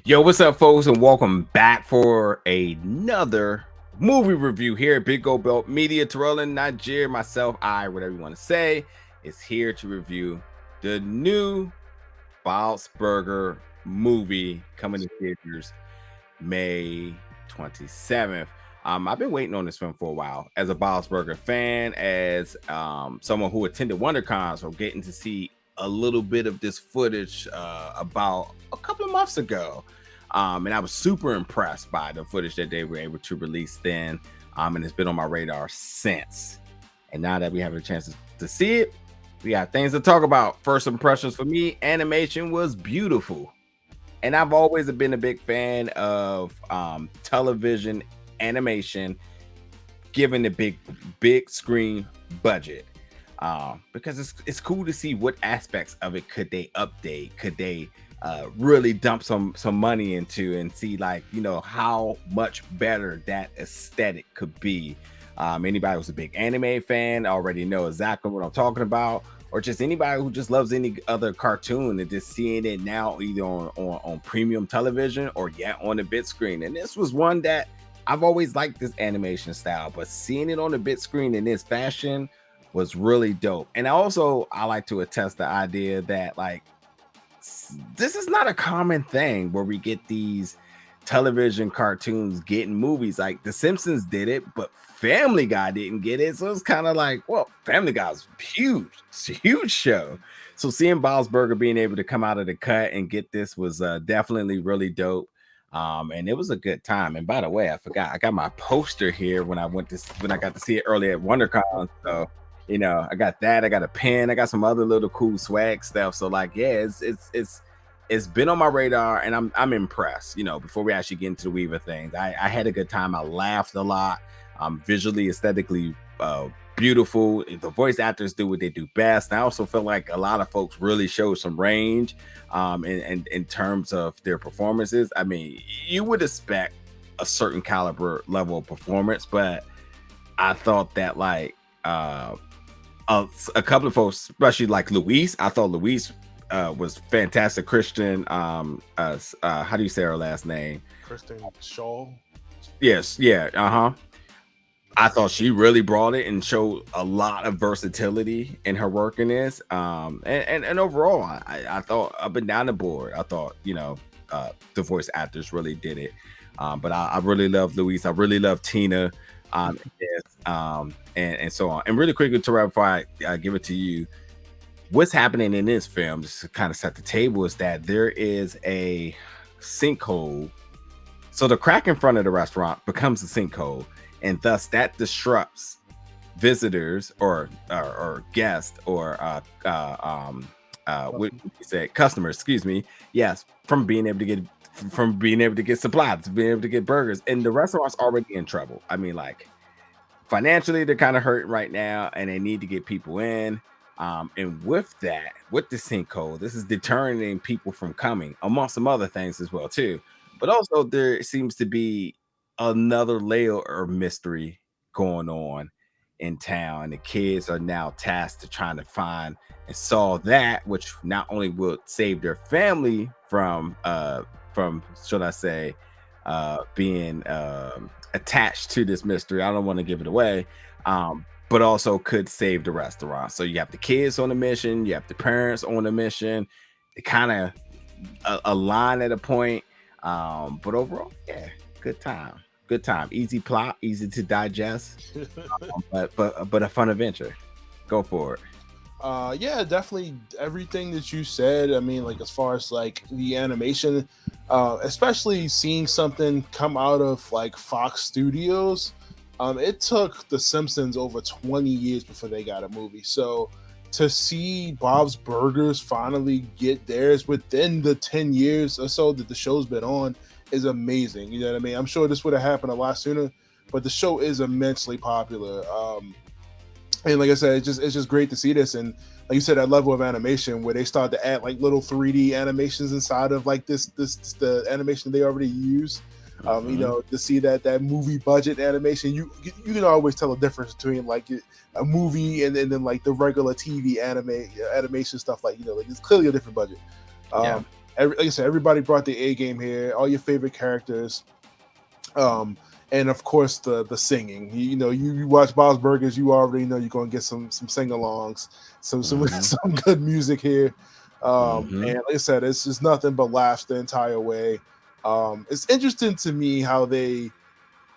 Yo, what's up, folks, and welcome back for another movie review here at Big Old Belt Media. Terrell and Niger, myself, whatever you want to say, is here to review the new Bob's Burger movie coming to theaters May 27th. I've been waiting on this film for a while as a Bob's Burger fan, as someone who attended WonderCon, so getting to see a little bit of this footage about a couple of months ago. And I was super impressed by the footage that they were able to release then. And it's been on my radar since. And now that we have a chance to see it, we got things to talk about. First impressions for me, animation was beautiful. And I've always been a big fan of television animation, given the big screen budget. Because it's cool to see what aspects of it could they update, could they really dump some money into, and see, like, how much better that aesthetic could be. Anybody who's a big anime fan already know exactly what I'm talking about, or just anybody who just loves any other cartoon and just seeing it now either on premium television or on the big screen. And this was one that I've always liked, this animation style, but seeing it on the big screen in this fashion was really dope. And I like to attest the idea that, like, this is not a common thing where we get these television cartoons getting movies. Like The Simpsons did it, but Family Guy didn't get it. So it's kind of like, well, Family Guy's huge. It's a huge show. So seeing Bob's Burger being able to come out of the cut and get this was definitely really dope. And it was a good time. And by the way, I forgot, I got my poster here when I got to see it earlier at WonderCon. So I got that. I got a pen. I got some other little cool swag stuff. So, like, yeah, it's been on my radar, and I'm impressed. Before we actually get into the weave of things, I had a good time. I laughed a lot. Visually, aesthetically, beautiful. The voice actors do what they do best. And I also feel like a lot of folks really showed some range, in terms of their performances. I mean, you would expect a certain caliber level of performance, but I thought that, like, a couple of folks, especially like Louise. I thought Louise was fantastic. Kristen, how do you say her last name? Kristen Schaal. Yes, yeah, I thought she really brought it and showed a lot of versatility in her work in this. And overall, I thought up and down the board, I thought the voice actors really did it. But I really love Louise. I really love Tina. And so on. And really quickly, Terrell, before I give it to you, what's happening in this film, just to kind of set the table, is that there is a sinkhole. So the crack in front of the restaurant becomes a sinkhole, and thus that disrupts visitors or guests or what you say, customers, excuse me, yes, from being able to get supplies, being able to get burgers. And the restaurant's already in trouble. I mean, like, financially, they're kind of hurting right now, and they need to get people in. And with the sinkhole, this is deterring people from coming, amongst some other things as well too. But also, there seems to be another layer of mystery going on in town. The kids are now tasked to trying to find and solve that, which not only will save their family from should I say, being attached to this mystery. I don't want to give it away, but also could save the restaurant. So you have the kids on a mission, you have the parents on a mission. They kind of align at a point, but overall, yeah, good time. Easy plot, easy to digest, but a fun adventure. Go for it. Yeah, definitely everything that you said. I mean, like, as far as like the animation, especially seeing something come out of like Fox Studios. It took The Simpsons over 20 years before they got a movie. So to see Bob's Burgers finally get theirs within the 10 years or so that the show's been on is amazing. You know what I mean? I'm sure this would have happened a lot sooner, but the show is immensely popular. And like I said, it's just great to see this. And like you said, that level of animation where they start to add like little 3D animations inside of like the animation they already use. To see that movie budget animation, you can always tell the difference between like a movie and then like the regular TV animation stuff. Like, like it's clearly a different budget. Yeah. like I said, everybody brought the A game here. All your favorite characters, and of course the singing. You watch Bob's Burgers, you already know you're gonna get some sing-alongs, some Mm-hmm. some good music here. Mm-hmm. And like I said, it's just nothing but laughs the entire way. It's interesting to me how they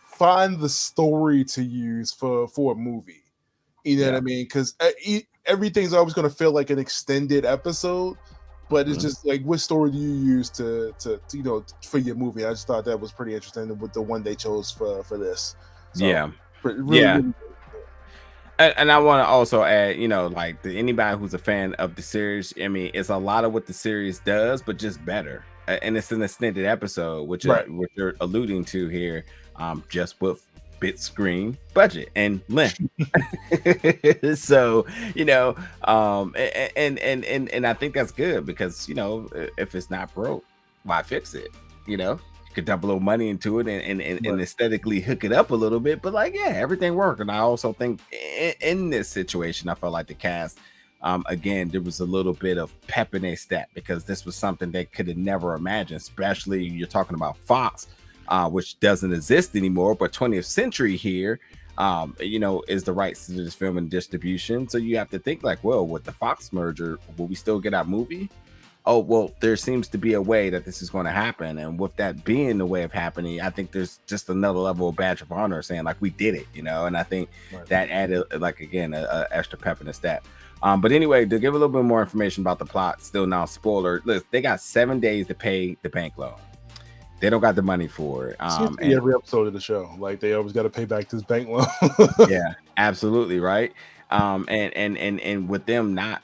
find the story to use for a movie. You know what I Yeah. mean? Because everything's always going to feel like an extended episode, but it's Mhm. just like, what story do you use to for your movie? I just thought that was pretty interesting with the one they chose for this. So Yeah. really, Yeah. really And I want to also add, like anybody who's a fan of the series, I mean, it's a lot of what the series does, but just better. And it's an extended episode, which is right. what you're alluding to here, just with bit screen budget and length. So, and I think that's good because if it's not broke, why fix it? You could dump a little money into it and Right. aesthetically hook it up a little bit. But like, yeah, everything worked. And I also think in this situation, I felt like the cast, again, there was a little bit of pep in their step because this was something they could have never imagined, especially you're talking about Fox, which doesn't exist anymore, but 20th Century here, is the rights to this film and distribution. So you have to think like, well, with the Fox merger, will we still get our movie? Oh, well, there seems to be a way that this is going to happen. And with that being the way of happening, I think there's just another level of badge of honor saying like we did it, and I think Right. that added like again a extra pep in the step. But anyway, to give a little bit more information about the plot, still now spoiler, look, they got 7 days to pay the bank loan. They don't got the money for it. Seems to be And every episode of the show. Like, they always got to pay back this bank loan. yeah, absolutely right. And with them not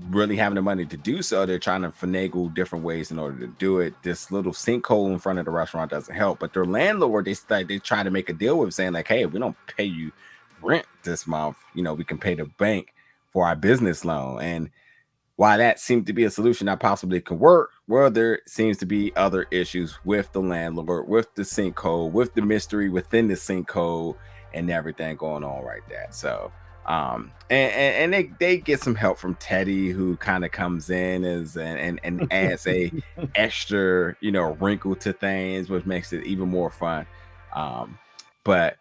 really having the money to do so, they're trying to finagle different ways in order to do it. This little sinkhole in front of the restaurant doesn't help, but their landlord, they try to make a deal with, saying like, hey, if we don't pay you rent this month, we can pay the bank for our business loan. And while that seemed to be a solution that possibly could work, well, there seems to be other issues with the landlord, with the sinkhole, with the mystery within the sinkhole, and everything going on right there. So, and they get some help from Teddy, who kind of comes in as and adds a extra, wrinkle to things, which makes it even more fun. But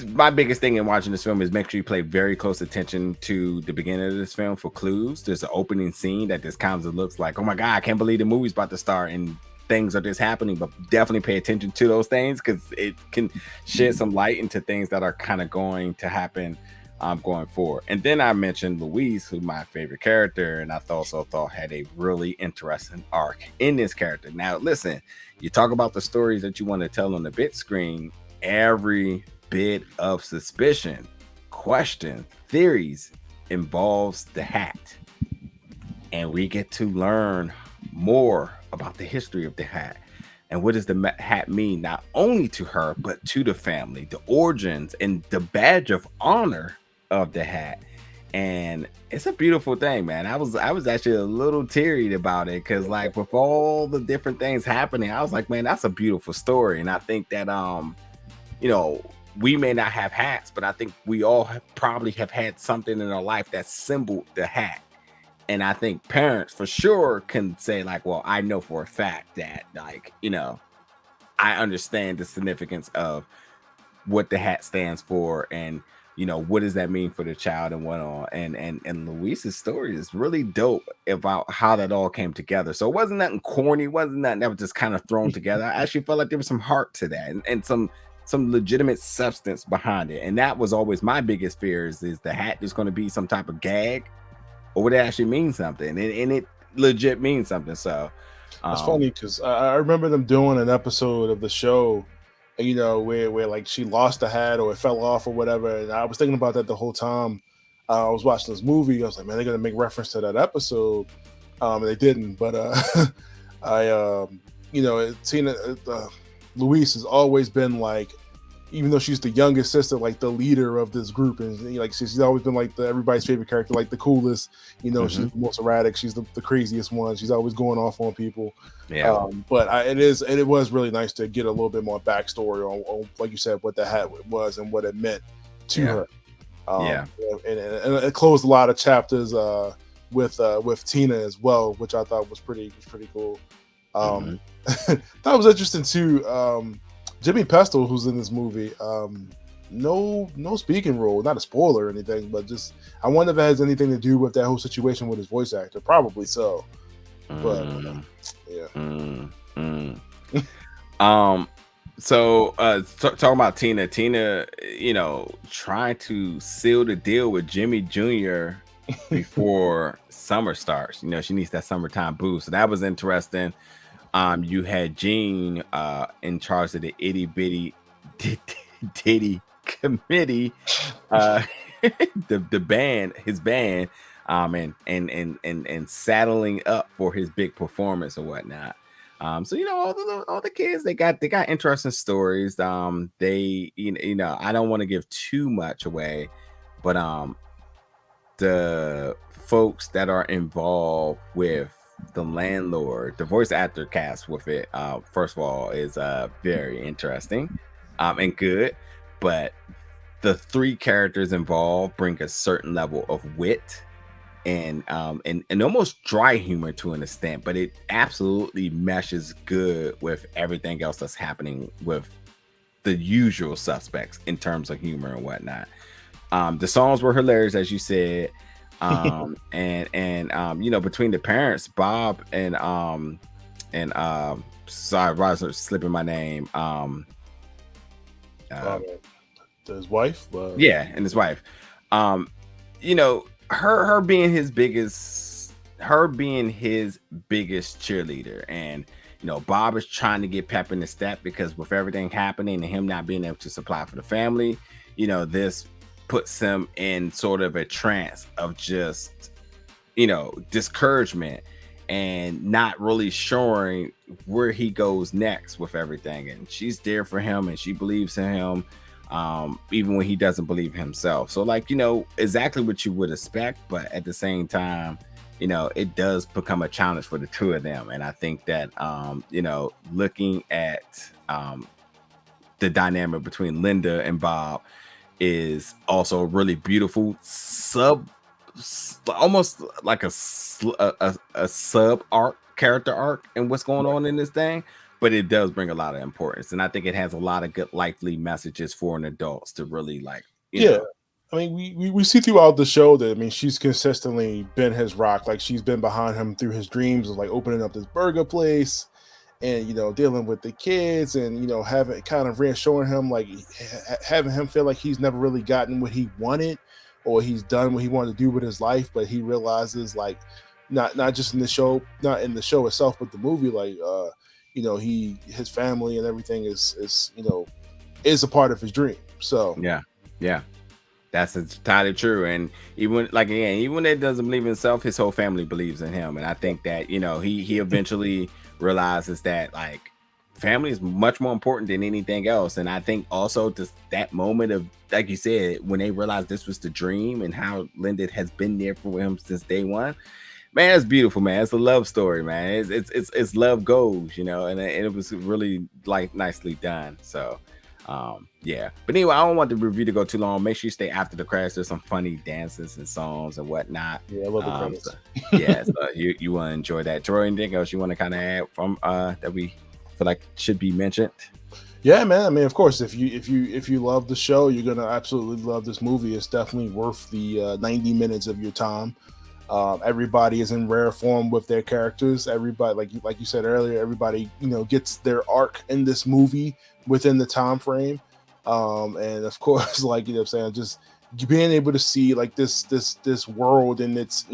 my biggest thing in watching this film is make sure you pay very close attention to the beginning of this film for clues. There's an opening scene that just kind of looks like, oh my god, I can't believe the movie's about to start and things are just happening. But definitely pay attention to those things because it can shed some light into things that are kind of going to happen going forward. And then I mentioned Louise, who's my favorite character, and I also thought had a really interesting arc in this character. Now listen, you talk about the stories that you want to tell on the big screen. Every bit of suspicion, question, theories involves the hat. And we get to learn more about the history of the hat. And what does the hat mean, not only to her, but to the family, the origins, and the badge of honor of the hat. And it's a beautiful thing, man. I was actually a little teary about it because, like, with all the different things happening, I was like, man, that's a beautiful story. And I think that we may not have hats, but I think we all probably have had something in our life that symboled the hat. And I think parents for sure can say, like, well, I know for a fact that, like, I understand the significance of what the hat stands for, and what does that mean for the child and what on. And Luis's story is really dope about how that all came together. So it wasn't nothing corny, wasn't nothing that was just kind of thrown together. I actually felt like there was some heart to that and some legitimate substance behind it. And that was always my biggest fear is the hat is going to be some type of gag, or would it actually mean something? And it legit means something. So That's funny because I remember them doing an episode of the show, where like she lost the hat or it fell off or whatever. And I was thinking about that the whole time I was watching this movie. I was like, man, they're gonna make reference to that episode. And they didn't, but I Tina Luis has always been like, even though she's the youngest sister, like the leader of this group, and like she's always been like everybody's favorite character, like the coolest. She's the most erratic. She's the craziest one. She's always going off on people. yeah. But it was really nice to get a little bit more backstory on, like you said, what the hat was and what it meant to Yeah. her. Yeah. And it closed a lot of chapters with Tina as well, which I thought was pretty cool. Mhm. That was interesting too. Jimmy Pestle, who's in this movie, no speaking role, not a spoiler or anything, but just I wonder if it has anything to do with that whole situation with his voice actor. Probably so, but Mm, yeah. mm, mm. Um, so talking about Tina, trying to seal the deal with Jimmy Jr. before summer starts. She needs that summertime boost. So that was interesting. You had Gene in charge of the itty bitty ditty committee, uh the band, his band, and saddling up for his big performance or whatnot. So all the kids, they got interesting stories. They I don't want to give too much away, but the folks that are involved with the landlord, the voice actor cast with it, first of all, is very interesting and good. But the three characters involved bring a certain level of wit and almost dry humor to an extent, but it absolutely meshes good with everything else that's happening with the usual suspects in terms of humor and whatnot. The songs were hilarious, as you said. Between the parents, Bob and sorry, Roger, slipping my name. Uh, Um, his wife, yeah, and his wife. Um, her being his biggest cheerleader, and Bob is trying to get Pep in the step because with everything happening and him not being able to supply for the family, this puts him in sort of a trance of just discouragement and not really showing where he goes next with everything. And she's there for him and she believes in him, even when he doesn't believe himself. So, exactly what you would expect, but at the same time, it does become a challenge for the two of them. And I think that, looking at the dynamic between Linda and Bob is also a really beautiful almost like a sub arc, character arc, and what's going on in this thing. But it does bring a lot of importance, and I think it has a lot of good lively messages for an adults to really yeah. I mean, we see throughout the show that, I mean, she's consistently been his rock. Like, she's been behind him through his dreams of like opening up this burger place, and dealing with the kids, and having kind of reassuring him, like having him feel like he's never really gotten what he wanted, or he's done what he wanted to do with his life. But he realizes, like, not just in the show, not in the show itself, but the movie, like, his family and everything is a part of his dream. So Yeah, yeah, that's entirely true. And even when he doesn't believe in himself, his whole family believes in him. And I think that he eventually realizes that family is much more important than anything else. And I think also just that moment of, like you said, when they realized this was the dream and how Linda has been there for him since day one. Man, it's beautiful, man. It's a love story, man. It's love goes, and it was really nicely done. So yeah, but anyway, I don't want the review to go too long. Make sure you stay after the crash. There's some funny dances and songs and whatnot. yeah, I love the credits. Yeah, so you want to enjoy that. Troy, anything else you want to kind of add from that we feel like should be mentioned? Yeah, man. I mean, of course, if you love the show, you're gonna absolutely love this movie. It's definitely worth the 90 minutes of your time. Everybody is in rare form with their characters. Everybody, like you said earlier, everybody gets their arc in this movie within the time frame. And of course, like what I'm saying, just being able to see like this world and its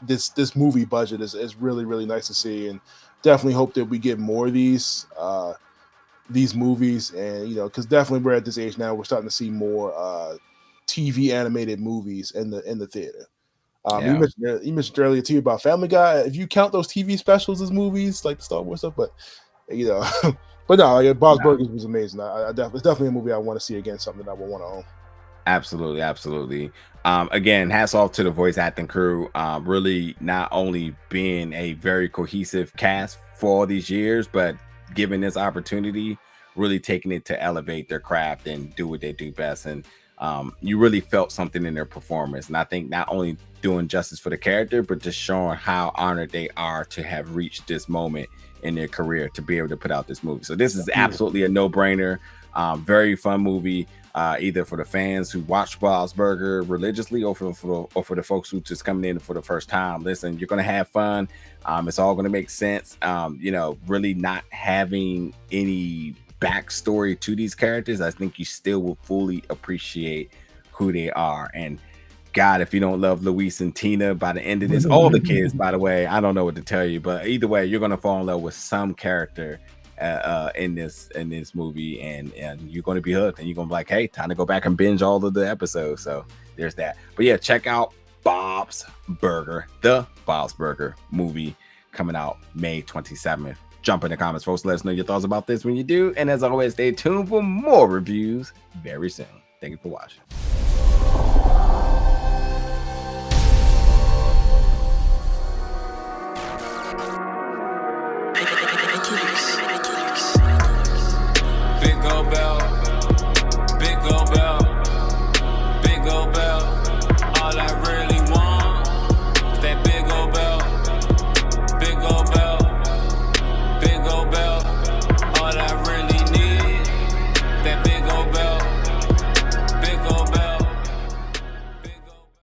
this movie budget is really really nice to see, and definitely hope that we get more of these movies. And because definitely we're at this age now, we're starting to see more TV animated movies in the theater. Yeah. You mentioned earlier too about Family Guy. If you count those TV specials as movies, like the Star Wars stuff, but you know, but no, like, Bob's No. Burgers was amazing. It's definitely a movie I want to see again. Something that I would want to own. Absolutely, absolutely. Again, hats off to the voice acting crew. Really, not only being a very cohesive cast for all these years, but given this opportunity, really taking it to elevate their craft and do what they do best. And you really felt something in their performance. And I think not only doing justice for the character, but just showing how honored they are to have reached this moment in their career to be able to put out this movie. So this is absolutely a no-brainer. Very fun movie, either for the fans who watch Bob's Burger religiously, or for the folks who just coming in for the first time. Listen, you're gonna have fun. It's all gonna make sense. You know, really not having any backstory to these characters, I think you still will fully appreciate who they are. And God, if you don't love Luis and Tina by the end of this, all the kids, by the way, I don't know what to tell you, but either way, you're gonna fall in love with some character in this movie, and you're gonna be hooked, and you're gonna be like, hey, time to go back and binge all of the episodes. So there's that. But yeah, check out Bob's Burger, the Bob's Burger movie, coming out May 27th. Jump in the comments, folks. Let us know your thoughts about this when you do. And as always, stay tuned for more reviews very soon. Thank you for watching.